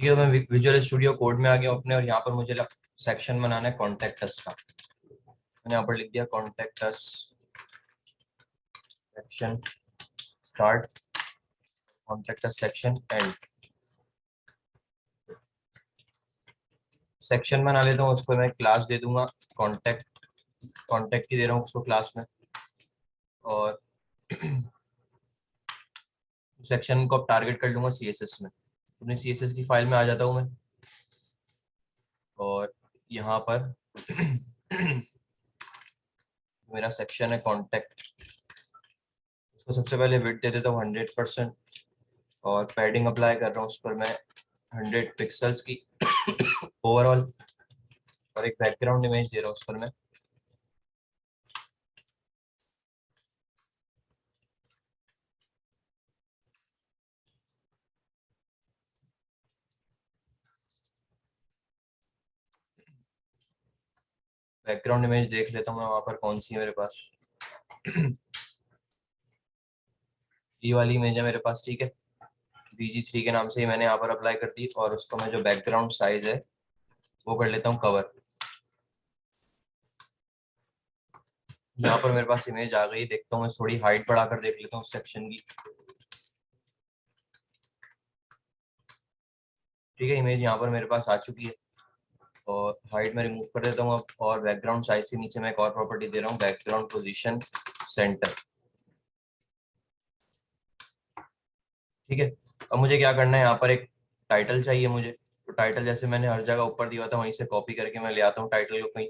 ठीक है, मैं विजुअल स्टूडियो कोड में आ गया अपने, और यहाँ पर मुझे सेक्शन बनाना है कॉन्टेक्ट अस का। मैंने यहाँ पर लिख दिया contact us section start, contact us section and. Section बना लेता हूँ, उसको मैं क्लास दे दूंगा कॉन्टेक्ट। कॉन्टेक्ट की दे रहा हूँ उसको क्लास में, और सेक्शन को अब टारगेट कर लूंगा सीएसएस में। अपनी सीएसएस की फाइल में आ जाता हूँ मैं, और यहाँ पर मेरा सेक्शन है कॉन्टेक्ट। उसको सबसे पहले विड्थ दे देता हूँ 100%, और पैडिंग अप्लाई कर रहा हूँ उस पर मैं 100 पिक्सल्स की ओवरऑल, और एक बैकग्राउंड इमेज दे रहा हूँ उस पर मैं। बैकग्राउंड इमेज देख लेता हूँ मैं वहाँ पर कौन सी है मेरे पास। ये वाली इमेज है मेरे पास, ठीक है। BG3 के नाम से ही मैंने यहाँ पर अप्लाई कर दी, और उसको मैं जो बैकग्राउंड साइज है वो कर लेता हूँ कवर। यहाँ पर मेरे पास इमेज आ गई, देखता हूँ मैं थोड़ी हाइट बढ़ाकर देख लेता हूँ सेक्शन की। ठीक है, इमेज यहाँ पर मेरे पास आ चुकी है, और हाइट में रिमूव कर देता हूँ अब, और बैकग्राउंड साइज के नीचे मैं एक और प्रॉपर्टी दे रहा हूँ, बैकग्राउंड पोजीशन सेंटर। ठीक है, अब मुझे क्या करना है, यहाँ पर एक टाइटल चाहिए मुझे। तो टाइटल जैसे मैंने हर जगह ऊपर दिया था वहीं से कॉपी करके मैं ले आता हूँ टाइटल को कहीं।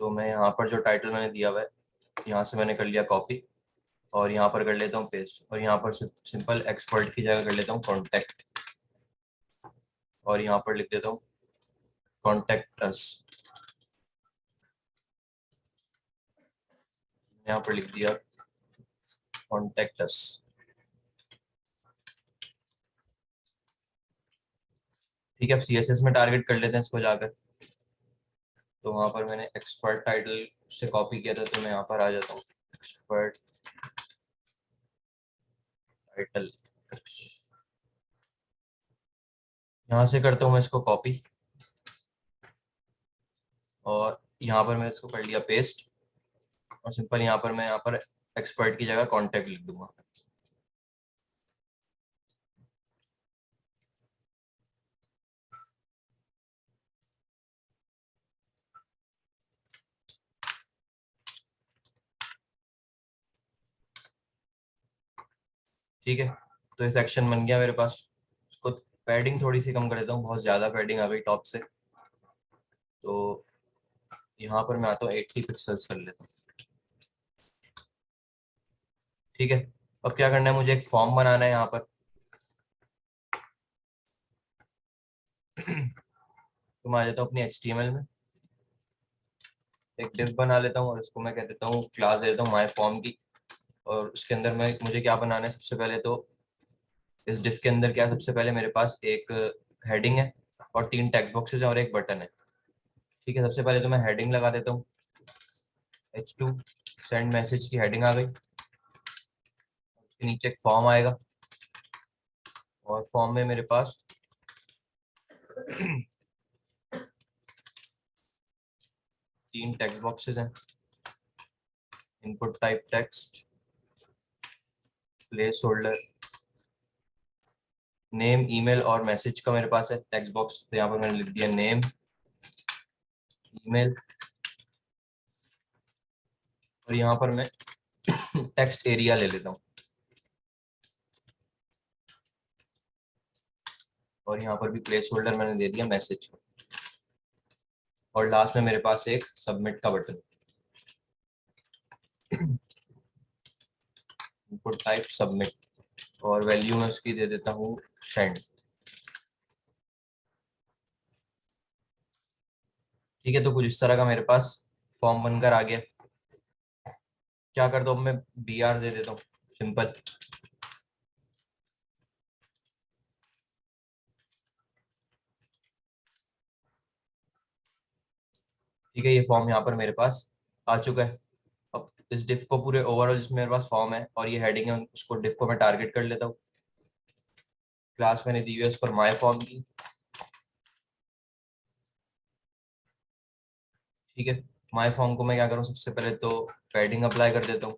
तो मैं यहाँ पर जो टाइटल मैंने दिया हुआ है यहाँ से मैंने कर लिया कॉपी, और यहाँ पर कर लेता हूँ पेस्ट, और यहाँ पर सिंपल एक्सपर्ट की जगह कर लेता हूँ कॉन्टेक्ट, और यहाँ पर लिख देता हूँ कॉन्टेक्ट अस। यहाँ पर लिख दिया कॉन्टेक्ट अस। ठीक है, अब CSS में टारगेट कर लेते हैं इसको जाकर। तो वहां पर मैंने एक्सपर्ट टाइटल से कॉपी किया था, तो मैं यहाँ पर आ जाता हूँ एक्सपर्ट टाइटल। यहाँ से करता हूँ मैं इसको कॉपी, और यहाँ पर मैं इसको कर लिया पेस्ट, और सिंपल यहाँ पर मैं यहाँ पर एक्सपर्ट की जगह कॉन्टेक्ट लिख दूंगा। ठीक है, तो ये सेक्शन बन गया मेरे पास। इसको पैडिंग थोड़ी सी कम कर देता हूँ, बहुत ज्यादा पैडिंग आ गई टॉप से। तो यहाँ पर मैं आता हूँ 80 पिक्सल्स कर लेता हूँ। ठीक है, अब क्या करना है, मुझे एक फॉर्म बनाना है यहाँ पर। तो मैं आ जाता हूँ अपनी HTML में, एक डिव बना लेता हूँ, और इसको मैं कह देता हूँ क्लास दे देता हूँ माय फॉर्म की। और उसके अंदर मैं मुझे क्या बनाना है, सबसे पहले तो इस डिव के अंदर क्या, सबसे पहले मेरे पास एक हेडिंग है, और 3 टेक्स्ट बॉक्सेस हैं, और एक बटन है। ठीक है, सबसे पहले तो मैं हेडिंग लगा देता हूँ, H2 सेंड मैसेज की हेडिंग आ गई। उसके नीचे एक फॉर्म आएगा, और फॉर्म में मेरे पास 3 टेक्स्ट बॉक्सेस हैं, input type text, place holder, name, email और मैसेज का मेरे पास है टेक्स्ट बॉक्स। तो यहाँ पर मैंने लिख दिया नेम, ईमेल, और यहाँ पर मैं टेक्स्ट एरिया ले लेता हूँ, और यहाँ पर भी प्लेस होल्डर मैंने दे दिया मैसेज को, और लास्ट में मेरे पास एक सबमिट का बटन। इनपुट टाइप सबमिट, और वैल्यू में उसकी दे देता हूँ सेंड। ठीक है, तो कुछ इस तरह का मेरे पास फॉर्म बनकर आ गया। क्या कर दो, अब मैं BR दे देता हूँ सिंपल। ठीक है, ये फॉर्म यहाँ पर मेरे पास आ चुका है। अब इस डिफ को पूरे ओवरऑल जिसमें मेरे पास फॉर्म है और ये हेडिंग है, उसको डिफ को मैं टारगेट कर लेता हूँ। क्लास मैंने दी हुई है उस पर माय फॉर्म की, ठीक है। माय फॉर्म को मैं क्या करूँ, सबसे पहले तो पैडिंग अप्लाई कर देता हूँ।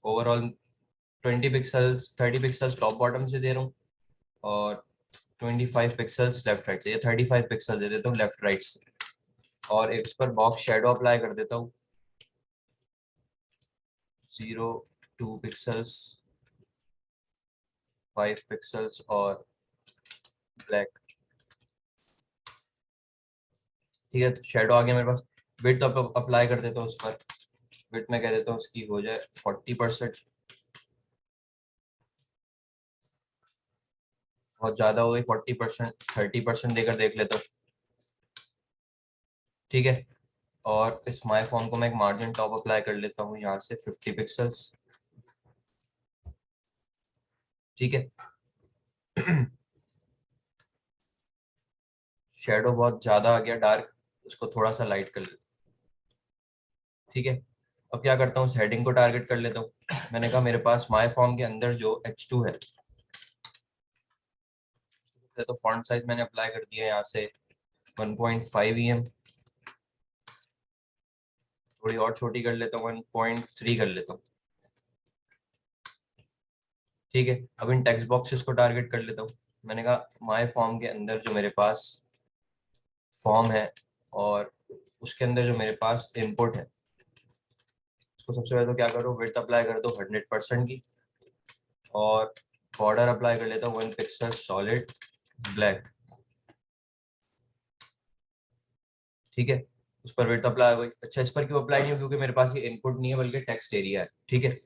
Overall 20 pixels 30 pixels top bottom से दे रहा हूँ, और 25 पिक्सल्स लेफ्ट राइट से, या 35 पिक्सल दे देता हूँ लेफ्ट राइट से। और एक इस पर बॉक्स शेडो अप्लाई कर देता हूँ, 0 2 पिक्सल्स, 5 पिक्सल्स और ब्लैक, ठीक है। तो शेडो आ गया मेरे पास। विड्थ अप्लाई कर देता हूँ उस पर। विड्थ में कह देता हूँ उसकी हो जाए 40%। बहुत ज्यादा हो गई 40%, 30% देकर देख लेता हूँ, ठीक है। और इस माय फॉर्म को मैं एक मार्जिन टॉप अप्लाई कर लेता हूँ यहाँ से 50 पिक्सल्स, ठीक है। शेडो बहुत ज्यादा आ गया डार्क, उसको थोड़ा सा लाइट कर लेता हूँ, ठीक है। अब क्या करता हूँ, उस हेडिंग को टारगेट कर लेता हूँ। मैंने कहा मेरे पास माय फॉर्म के अंदर जो H2 है, तो फॉन्ट साइज मैंने अप्लाई कर दिया यहाँ से 1.5 EM, थोड़ी और छोटी कर लेता हूँ, 1.3 कर लेता हूँ, ठीक है। अब इन टेक्स्ट बॉक्सेस को टारगेट कर लेता हूँ। मैंने कहा माय फॉर्म के अंदर जो मेरे पास फॉर्म है, और उसके अंदर जो मेरे पास इनपुट है, उसको सबसे पहले तो क्या करो, विड्थ अप्लाई कर दो 100% की, और बॉर्डर अप्लाई कर लेता हूँ 1 पिक्सल सॉलिड ब्लैक, ठीक है। उस पर विड्थ अप्लाई हो गई। अच्छा, इस पर क्यों अप्लाई नहीं हो, क्योंकि मेरे पास ये इनपुट नहीं है बल्कि टेक्स्ट एरिया है, ठीक है।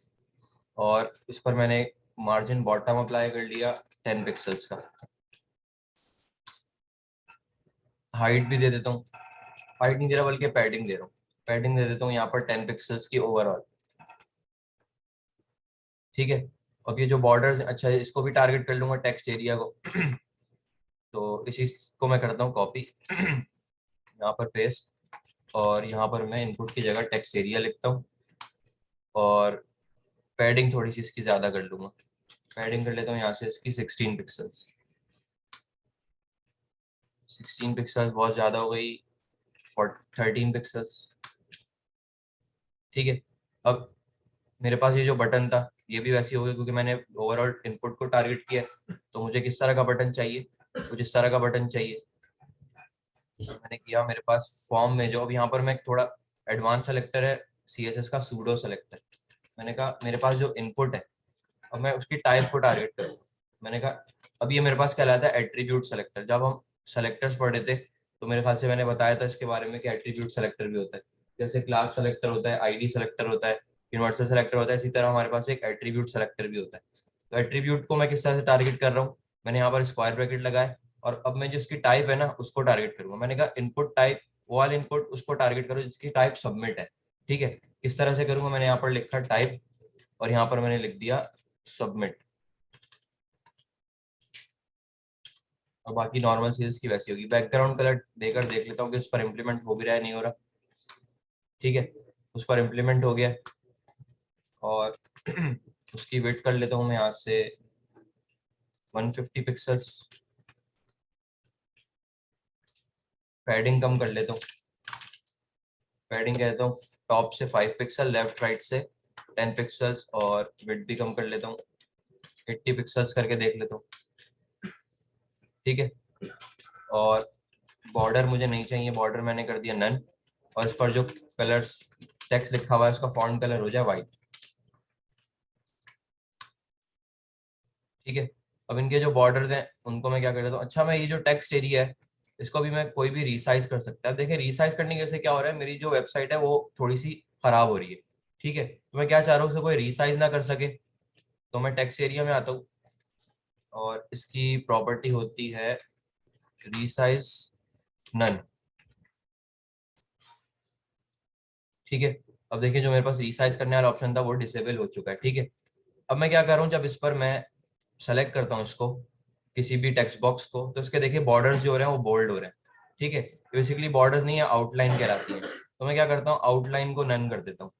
और इस पर मैंने मार्जिन बॉटम अप्लाई कर लिया 10 पिक्सल्स का। हाइट भी दे देता हूँ, हाइट नहीं दे रहा बल्कि पैडिंग दे रहा हूँ, पैडिंग दे देता हूँ यहाँ पर 10 पिक्सल्स की ओवरऑल, ठीक है। अब ये जो बॉर्डर्स, अच्छा इसको भी टारगेट कर लूंगा टेक्स्ट एरिया को। तो इसी को मैं करता हूँ कॉपी, यहाँ पर पेस्ट, और यहाँ पर मैं इनपुट की जगह टेक्स्ट एरिया लिखता हूँ, और पैडिंग थोड़ी सी इसकी ज्यादा कर लूंगा। पैडिंग कर लेता हूँ यहाँ से इसकी 16 पिक्सल्स। 16 पिक्सल्स बहुत ज्यादा हो गई, 13 पिक्सल्स, ठीक है। अब मेरे पास ये जो बटन था, ये भी वैसे हो गया क्योंकि मैंने ओवरऑल इनपुट को टारगेट किया। तो मुझे किस तरह का बटन चाहिए, कुछ इस तरह का बटन चाहिए। मैंने किया, मेरे पास फॉर्म में जो, अब यहाँ पर मैं थोड़ा एडवांस सेलेक्टर है CSS का, सूडो सेलेक्टर। मैंने कहा मेरे पास जो इनपुट है, अब मैं उसकी टाइप को टारगेट करूँ। मैंने कहा अब ये मेरे पास कहलाता है एट्रीब्यूट सेलेक्टर। जब हम सेलेक्टर्स पढ़े थे तो मेरे ख्याल से मैंने बताया था इसके बारे में कि एट्रीब्यूट सेलेक्टर भी होता है। जैसे क्लास सेलेक्टर होता है, ID सेलेक्टर होता है, यूनिवर्सल सेलेक्टर होता है, इसी तरह हमारे पास एक एट्रीब्यूट सेलेक्टर भी होता है। तो एट्रीब्यूट को मैं किस तरह से टारगेट कर रहा हूँ, मैंने यहाँ पर स्क्वायर ब्रैकेट लगाया, और अब मैं जो इसकी टाइप है ना उसको टारगेट करूंगा। मैंने कहा इनपुट टाइप, वो वाला इनपुट उसको टारगेट करो जिसकी टाइप सबमिट है, ठीक है। किस तरह से करूंगा, मैंने यहाँ पर लिखा टाइप, और यहाँ पर मैंने लिख दिया सबमिट, और बाकी नॉर्मल चीज की वैसी होगी। बैकग्राउंड कलर देकर देख लेता हूँ कि उस पर इम्प्लीमेंट हो भी रहा है नहीं हो रहा, ठीक है। उस पर इम्प्लीमेंट हो गया, और उसकी वेट कर लेता हूँ मैं यहाँ से 150 पिक्सल्स। पैडिंग कम कर लेता हूँ, पैडिंग कहता हूँ टॉप से 5 पिक्सल, लेफ्ट राइट से 10 पिक्सल्स, और विड्थ भी कम कर लेता हूँ 80 पिक्सल्स करके देख लेता हूँ, ठीक है। और बॉर्डर मुझे नहीं चाहिए, बॉर्डर मैंने कर दिया नन, और इस पर जो कलर्स टेक्स्ट लिखा हुआ है उसका फॉन्ट कलर हो जाए वाइट, ठीक है। अब इनके जो बॉर्डर्स हैं उनको मैं क्या कर देता हूँ, अच्छा मैं ये जो टेक्स्ट एरिया है इसको भी मैं कोई भी रिसाइज कर सकता है। देखिए रिसाइज करने के से क्या हो रहा है, मेरी जो वेबसाइट है वो थोड़ी सी खराब हो रही है, ठीक है। तो मैं क्या चाह रहा हूँ, उसे कोई रिसाइज ना कर सके। तो मैं टेक्स्ट एरिया में आता हूँ, और इसकी प्रॉपर्टी होती है रिसाइज नन, ठीक है। अब देखिए जो मेरे पास रिसाइज करने वाला ऑप्शन था वो डिसेबल हो चुका है, ठीक है। अब मैं क्या कर रहा हूँ, जब इस पर मैं सेलेक्ट करता हूँ इसको, किसी भी टेक्स्ट बॉक्स को, तो इसके देखिए बॉर्डर्स जो हो रहे हैं वो बोल्ड हो रहे हैं, ठीक है। बेसिकली बॉर्डर्स नहीं है, आउटलाइन कहलाती है। तो मैं क्या करता हूँ, आउटलाइन को नन कर देता हूँ,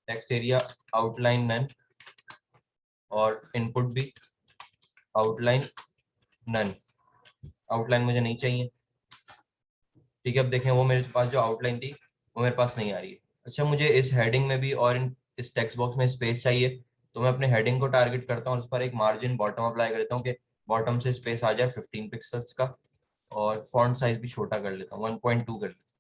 टेक्स्ट एरिया आउटलाइन नन, और इनपुट भी आउटलाइन नन, आउटलाइन मुझे नहीं चाहिए। ठीक है, अब देखें वो मेरे पास जो आउटलाइन थी वो मेरे पास नहीं आ रही है। अच्छा, मुझे इस हेडिंग में भी और इस टेक्स्ट बॉक्स में स्पेस चाहिए, तो मैं अपने हेडिंग को टारगेट करता हूँ, उस पर एक मार्जिन बॉटम अप्लाई करता हूँ कि बॉटम से स्पेस आ जाए 15 पिक्सल्स का, और फॉन्ट साइज भी छोटा कर लेता हूँ, 1.2 कर लेता हूँ।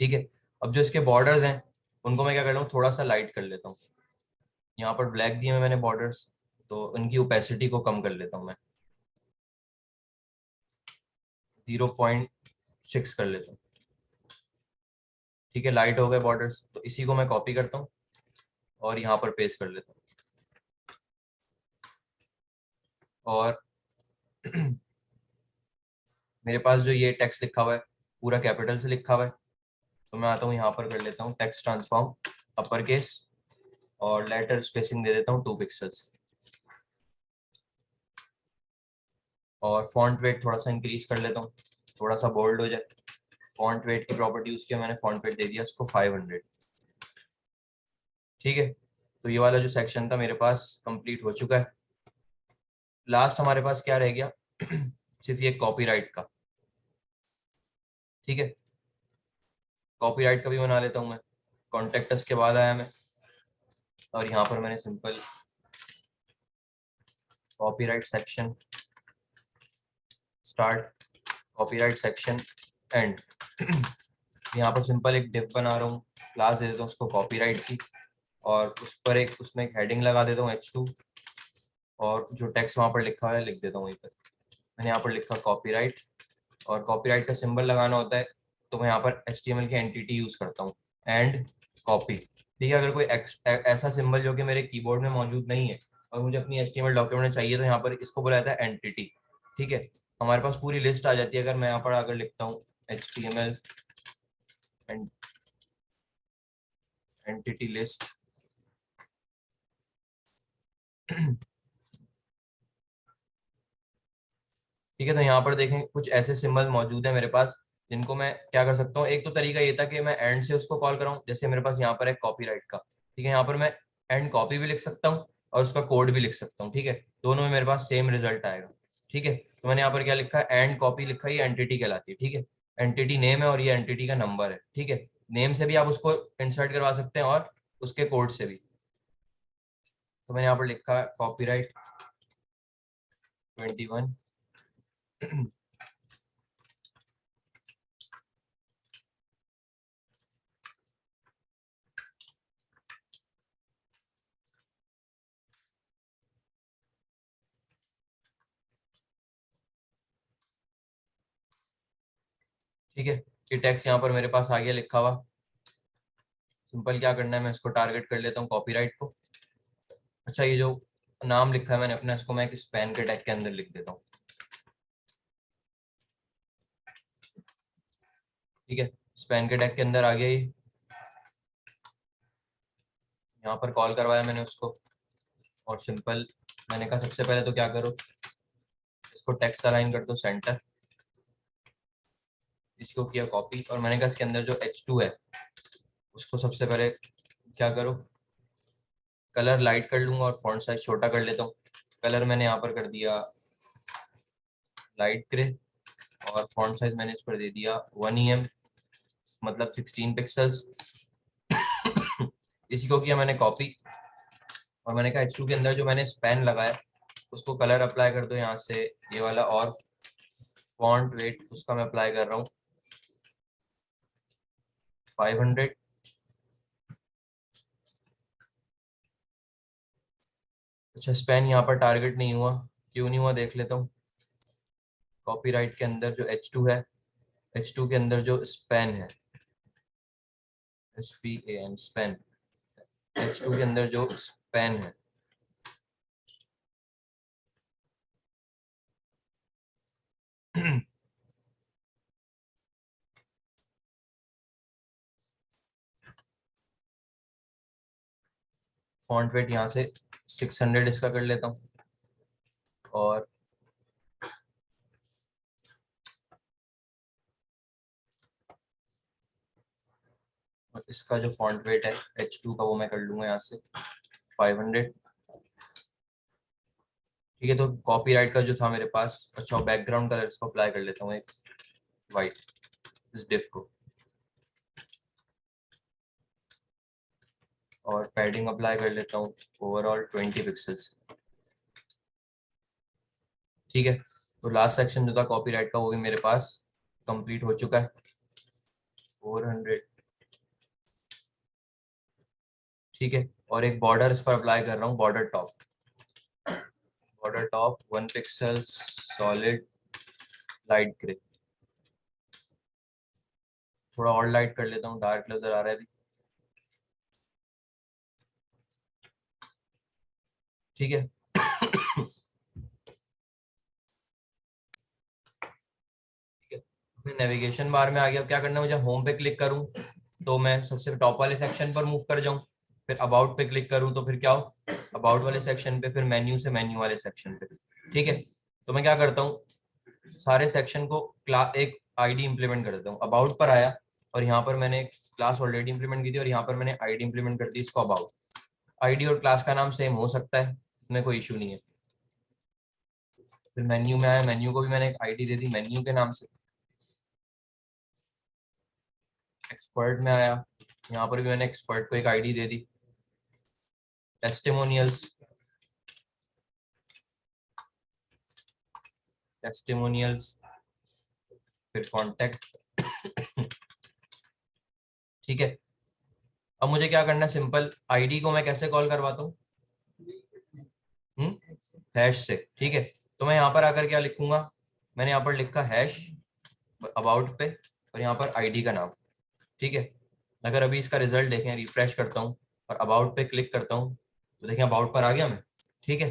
ठीक है, अब जो इसके बॉर्डर्स हैं उनको मैं क्या कर रहा हूँ, थोड़ा सा लाइट कर लेता हूँ। यहाँ पर ब्लैक दिए हैं मैंने बॉर्डर्स, तो उनकी ओपेसिटी को कम कर लेता हूँ मैं, 0.6 कर लेता हूँ। ठीक है, लाइट हो गए बॉर्डर्स, तो इसी को मैं कॉपी करता हूँ और यहाँ पर पेस्ट कर लेता हूँ। और मेरे पास जो ये टेक्स्ट लिखा हुआ है पूरा कैपिटल से लिखा हुआ है, तो मैं आता हूँ यहाँ पर कर लेता हूँ टेक्स्ट ट्रांसफॉर्म अपर केस, और लेटर स्पेसिंग दे देता हूँ 2 पिक्सल्स, और फॉन्ट वेट थोड़ा सा इंक्रीज कर लेता हूँ, थोड़ा सा बोल्ड हो जाए। फॉन्ट वेट की प्रॉपर्टी यूज किया मैंने, फॉन्ट वेट दे दिया इसको 500। ठीक है, तो ये वाला जो सेक्शन था मेरे पास कंप्लीट हो चुका है। लास्ट हमारे पास क्या रह गया सिर्फ ये कॉपीराइट का। ठीक है, कॉपीराइट का भी बना लेता हूँ मैं। कॉन्टेक्ट अस के बाद आया मैं, और यहाँ पर मैंने simple copyright section start, copyright section and. यहाँ पर सिंपल एक डिव बना रहा हूँ, क्लास दे देता हूँ उसको कॉपीराइट की, और उस पर उसमें एक हेडिंग लगा देता हूँ H2, और जो टेक्स्ट वहाँ पर लिखा है लिख देता हूँ वहीं पर। मैंने यहाँ पर लिखा कॉपीराइट, और कॉपीराइट का सिंबल लगाना होता है, तो मैं यहाँ पर HTML की एंटिटी यूज करता हूँ, एंड कॉपी। ठीक है, अगर कोई ऐसा सिंबल जो कि मेरे कीबोर्ड में मौजूद नहीं है और मुझे अपनी HTML डॉक्यूमेंट में चाहिए, तो यहाँ पर इसको बोला जाता है एंटिटी। ठीक है, हमारे पास पूरी लिस्ट आ जाती है। अगर मैं यहाँ पर अगर लिखता हूँ HTML एंटिटी लिस्ट, ठीक है, तो यहाँ पर देखें कुछ ऐसे सिंबल मौजूद है मेरे पास, जिनको मैं क्या कर सकता हूँ। एक तो तरीका ये था कि मैं एंड से उसको कॉल कराऊं, जैसे मेरे पास यहाँ पर है कॉपीराइट का। ठीक है, यहाँ पर मैं एंड कॉपी भी लिख सकता हूँ और उसका कोड भी लिख सकता हूँ। ठीक है, दोनों में मेरे पास सेम रिजल्ट आएगा। ठीक है, तो मैंने यहाँ पर क्या लिखा है, एंड कॉपी लिखा है, ये एंटिटी कहलाती है। ठीक है, एंटिटी नेम है और ये एंटिटी का नंबर है। ठीक है, नेम से भी आप उसको इंसर्ट करवा सकते हैं और उसके कोड से भी। तो मैंने यहाँ पर लिखा है कॉपीराइट 21। ठीक है, ये टेक्स्ट यहाँ पर मेरे पास आ गया लिखा हुआ। सिंपल क्या करना है, मैं इसको टारगेट कर लेता हूँ कॉपीराइट को। अच्छा, ये जो नाम लिखा है मैंने अपना, इसको मैं एक स्पैन के टैग के अंदर लिख देता हूँ। ठीक है, स्पैन के टैग के अंदर आ गया ये। यहाँ पर कॉल करवाया मैंने उसको, और सिंपल मैंने कहा सबसे पहले तो क्या करो, इसको टेक्स्ट अलाइन कर दो सेंटर, इसको किया कॉपी, और मैंने कहा इसके अंदर जो H2 है उसको सबसे पहले क्या करो, कलर लाइट कर लूंगा और फॉन्ट साइज छोटा कर लेता हूँ। कलर मैंने यहाँ पर कर दिया लाइट ग्रे, और फॉन्ट साइज मैंने इस पर दे दिया 1 EM, मतलब 16 पिक्सल्स। इसी को किया मैंने कॉपी, और मैंने कहा H2 के अंदर जो मैंने स्पैन लगाया उसको कलर अप्लाई कर दो यहाँ से, ये वाला, और फॉन्ट वेट उसका मैं अप्लाई कर रहा हूँ 500। अच्छा, स्पैन यहाँ पर टारगेट नहीं हुआ, क्यों नहीं हुआ देख लेता हूँ। कॉपीराइट के अंदर जो H2 है, H2 के अंदर जो स्पैन है, SPAN स्पैन, H2 के अंदर जो स्पैन है, फॉन्ट वेट यहाँ से 600 इसका कर लेता हूँ, और इसका जो फॉन्ट वेट है H2 का वो मैं कर लूंगा यहाँ से 500। ठीक है, तो कॉपीराइट का जो था मेरे पास, अच्छा बैकग्राउंड कलर इसको अप्लाई कर लेता हूँ एक वाइट, इस डिफ को, और पैडिंग अप्लाई कर लेता हूँ ओवरऑल 20 पिक्सल्स। ठीक है, तो लास्ट सेक्शन जो था कॉपीराइट का वो भी मेरे पास कंप्लीट हो चुका है, 400। ठीक है, और एक बॉर्डर इस पर अप्लाई कर रहा हूँ, border top 1 pixel solid light grey. थोड़ा और लाइट कर लेता हूँ, डार्क नजर आ रहा है अभी। ठीक है नेविगेशन बार में आ गया। अब क्या करना है मुझे, होम पे क्लिक करूं तो मैं सबसे टॉप वाले सेक्शन पर मूव कर जाऊं, फिर अबाउट पे क्लिक करूं तो फिर क्या हो, अबाउट वाले सेक्शन पे, फिर मेन्यू से मेन्यू वाले सेक्शन पे। ठीक है, तो मैं क्या करता हूँ, सारे सेक्शन को क्लास एक आईडी इंप्लीमेंट कर देता हूँ। अबाउट पर आया और यहाँ पर मैंने क्लास ऑलरेडी इंप्लीमेंट की थी और यहाँ पर मैंने आईडी इंप्लीमेंट कर दी, इसको अबाउट। आईडी और क्लास का नाम सेम हो सकता है, इसमें कोई इशू नहीं है। फिर मेन्यू में आया, मेन्यू को भी मैंने एक आईडी दे दी मेन्यू के नाम से। एक्सपर्ट में आया, यहाँ पर भी मैंने एक्सपर्ट को एक आईडी दे दी। टेस्टिमोनियल्स, टेस्टिमोनियल्स, फिर कॉन्टेक्ट। ठीक है, अब मुझे क्या करना है, सिंपल आईडी को मैं कैसे कॉल करवाता हूँ, हैश से। ठीक है, तो मैं यहाँ पर आकर क्या लिखूंगा, मैंने यहाँ पर लिखा हैश अबाउट पे और यहाँ पर आईडी का नाम। ठीक है, अगर अभी इसका रिजल्ट देखें, रिफ्रेश करता हूँ और अबाउट पे क्लिक करता हूँ तो देखें अबाउट पर आ गया मैं। ठीक है,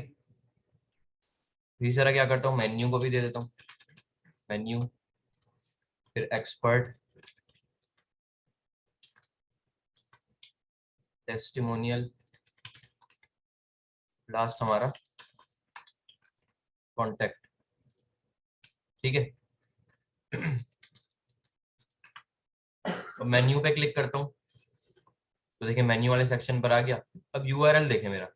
इसी तरह क्या करता हूँ, मेन्यू को भी दे देता हूँ मेन्यू, फिर एक्सपर्ट, टेस्टिमोनियल, लास्ट हमारा कॉन्टेक्ट। ठीक है, तो मेन्यू पे क्लिक करता हूँ तो देखिए मेन्यू वाले सेक्शन पर आ गया। अब यूआरएल देखें मेरा,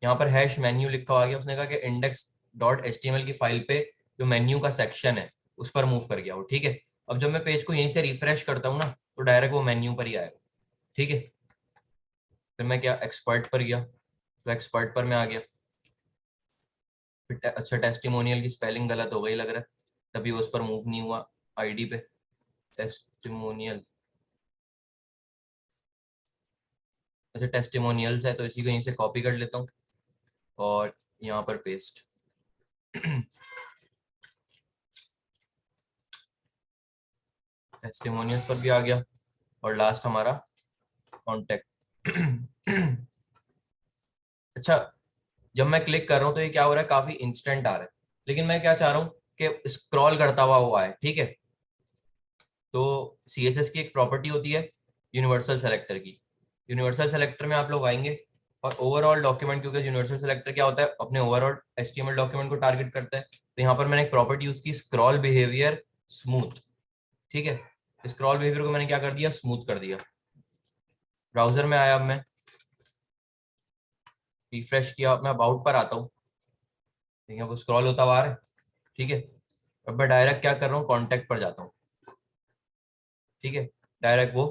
यहाँ पर हैश मेन्यू लिखा हुआ आ गया। उसने कहा कि इंडेक्स डॉट एचटीएमएल की फाइल पे जो मेन्यू का सेक्शन है उस पर मूव कर गया वो। ठीक है, अब जब मैं पेज को यहीं से रिफ्रेश करता हूँ ना तो डायरेक्ट वो मेन्यू पर ही आएगा। ठीक है, फिर मैं क्या एक्सपर्ट पर गया तो एक्सपर्ट पर मैं आ गया। फिर अच्छा टेस्टिमोनियल की स्पेलिंग गलत हो गई लग रहा है, तभी उस पर मूव नहीं हुआ आईडी पे। टेस्टिमोनियल, अच्छा टेस्टिमोनियल्स है तो इसी को यहीं से कॉपी कर लेता हूँ और यहाँ पर पेस्ट। टेस्टिमोनियल्स पर भी आ गया और लास्ट हमारा कॉन्टेक्ट। अच्छा, जब मैं क्लिक कर रहा हूँ तो ये क्या हो रहा है, काफी इंस्टेंट आ रहा है, लेकिन मैं क्या चाह रहा हूँ कि स्क्रॉल करता हुआ वो आए। ठीक है, तो CSS की एक प्रॉपर्टी होती है यूनिवर्सल सेलेक्टर की। यूनिवर्सल सेलेक्टर में आप लोग आएंगे और ओवरऑल डॉक्यूमेंट, क्योंकि यूनिवर्सल सेलेक्टर क्या होता है, अपने ओवरऑल HTML डॉक्यूमेंट को टारगेट करता है, तो यहाँ पर मैंने एक प्रॉपर्टी यूज की, स्क्रॉल बिहेवियर स्मूथ। ठीक है, स्क्रॉल बिहेवियर को मैंने क्या कर दिया, स्मूथ कर दिया। ब्राउजर में आया, अब मैं रिफ्रेश किया, मैं अबाउट पर आता हूँ, ठीक है वो स्क्रॉल होता हुआ आ रहा है। ठीक है, अब मैं डायरेक्ट क्या कर रहा हूँ, कॉन्टैक्ट पर जाता हूँ। ठीक है, डायरेक्ट वो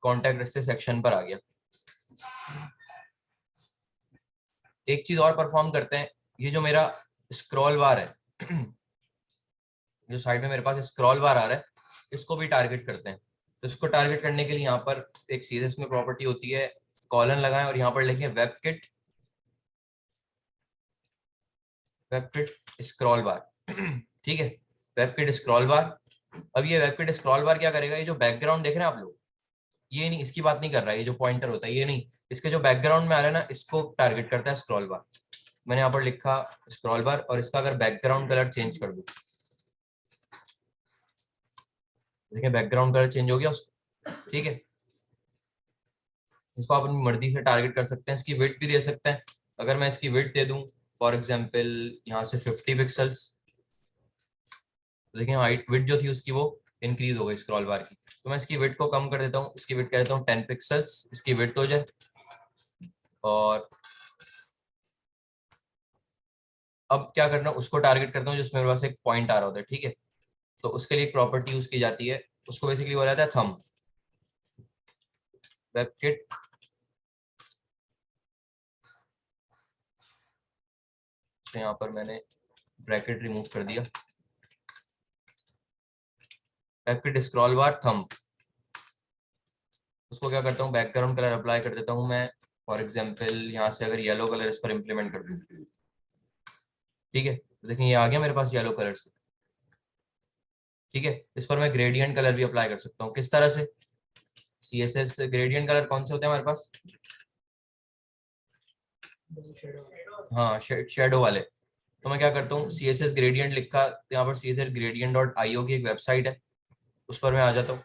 कॉन्टैक्ट से सेक्शन पर आ गया। एक चीज और परफॉर्म करते हैं, ये जो मेरा स्क्रॉल बार है, जो साइड में मेरे पास स्क्रॉल बार आ रहा है, इसको भी टारगेट करते हैं। तो इसको टारगेट करने के लिए यहाँ पर एक सीरियस में प्रॉपर्टी होती है, कॉलन लगाएं और यहाँ पर लिखें वेबकिट स्क्रॉल बार। ठीक है, वेबकिट स्क्रॉल बार। अब ये वेबकिट स्क्रॉल बार क्या करेगा, ये जो बैकग्राउंड देख रहे हैं आप लोग, ये नहीं, इसकी बात नहीं कर रहा है, ये जो पॉइंटर होता है ये नहीं, इसके जो बैकग्राउंड में आ रहा है ना, इसको टारगेट करता है स्क्रॉल बार। मैंने यहाँ पर लिखा स्क्रॉल बार और इसका अगर बैकग्राउंड कलर चेंज कर दूं, देखिए बैकग्राउंड कलर चेंज हो गया उसका। ठीक है, इसको आप अपनी मर्जी से टारगेट कर सकते हैं, इसकी विड्थ भी दे सकते हैं। अगर मैं इसकी विड्थ दे दूं फॉर एग्जांपल यहाँ से 50 पिक्सल्स, तो देखिए हाइट विड्थ जो थी उसकी वो इंक्रीज हो गई स्क्रॉल बार की। तो मैं इसकी विड्थ को कम कर देता हूँ, इसकी विड्थ कर देता हूँ 10 पिक्सल्स, इसकी विड्थ हो जाए। और अब क्या करना है, उसको टारगेट करता हूँ जिसमें मेरे पास एक पॉइंट आ रहा होता है, ठीक है। तो उसके लिए एक प्रॉपर्टी यूज की जाती है, उसको बेसिकली बोला जाता है थंब। वेबकिट तो यहाँ पर मैंने ब्रैकेट रिमूव कर दिया, वेबकिट स्क्रॉल बार थंब। उसको क्या करता हूँ, बैकग्राउंड कलर अप्लाई कर देता हूँ मैं। फॉर एग्जाम्पल यहाँ से अगर येलो कलर इस पर इम्प्लीमेंट कर दूँ, ठीक है, तो देखिए ये आ गया मेरे पास येलो कलर से, ठीक है। इस पर मैं ग्रेडियंट कलर भी अप्लाई कर सकता हूँ, किस तरह से, सीएसएस ग्रेडियंट कलर कौन से होते हैं हमारे पास, हाँ शेडो वाले। तो मैं क्या करता हूँ, सीएसएस ग्रेडियंट लिखा, यहाँ पर CSS gradient.io की एक वेबसाइट है, उस पर मैं आ जाता हूँ।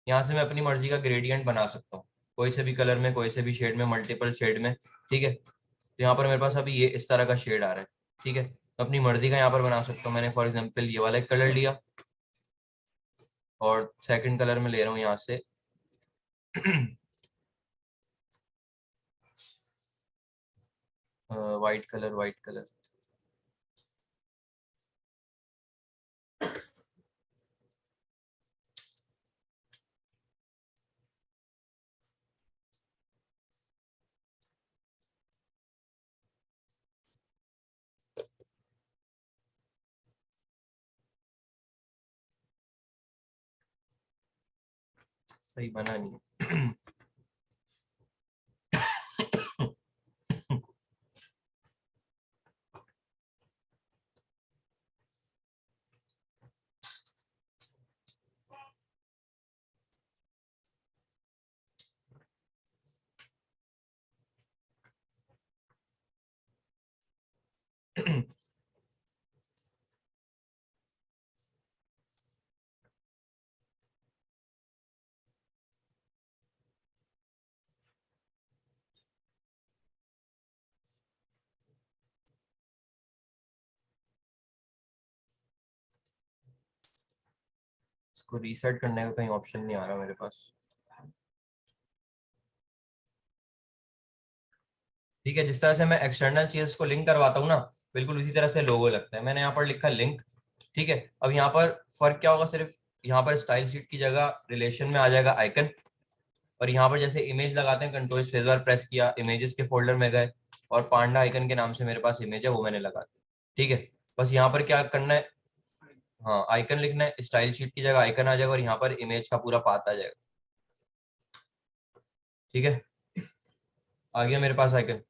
यहाँ से मैं अपनी मर्जी का ग्रेडियंट बना सकता हूँ, कोई से भी कलर में, कोई से भी शेड में, मल्टीपल शेड में, ठीक है। तो यहाँ पर मेरे पास अभी ये इस तरह का शेड आ रहा है, ठीक है। तो अपनी मर्जी का यहाँ पर बना सकता हूँ। मैंने फॉर एग्जाम्पल ये वाला एक कलर लिया और सेकंड कलर में ले रहा हूँ यहाँ से वाइट कलर, वाइट कलर। सही बना नहीं इसको रीसेट करने का कहीं ऑप्शन नहीं आ रहा मेरे पास, ठीक है। जिस तरह से मैं एक्सटर्नल चीज को लिंक करवाता हूँ ना, बिल्कुल उसी तरह से लोगो लगता है। मैंने यहाँ पर लिखा लिंक, ठीक है। अब यहाँ पर फर्क क्या होगा, सिर्फ यहाँ पर स्टाइल शीट की जगह रिलेशन में आ जाएगा आइकन, और यहाँ पर जैसे इमेज लगाते हैं, कंट्रोल स्पेस बार प्रेस किया, इमेजेस के फोल्डर में गए और पांडा आइकन के नाम से मेरे पास इमेज है, वो मैंने लगा दी, ठीक है। बस यहाँ पर क्या करना है, हाँ आइकन लिखना है, स्टाइल शीट की जगह आइकन आ जाएगा और यहाँ पर इमेज का पूरा पाथ आ जाएगा, ठीक है। आ गया मेरे पास आइकन।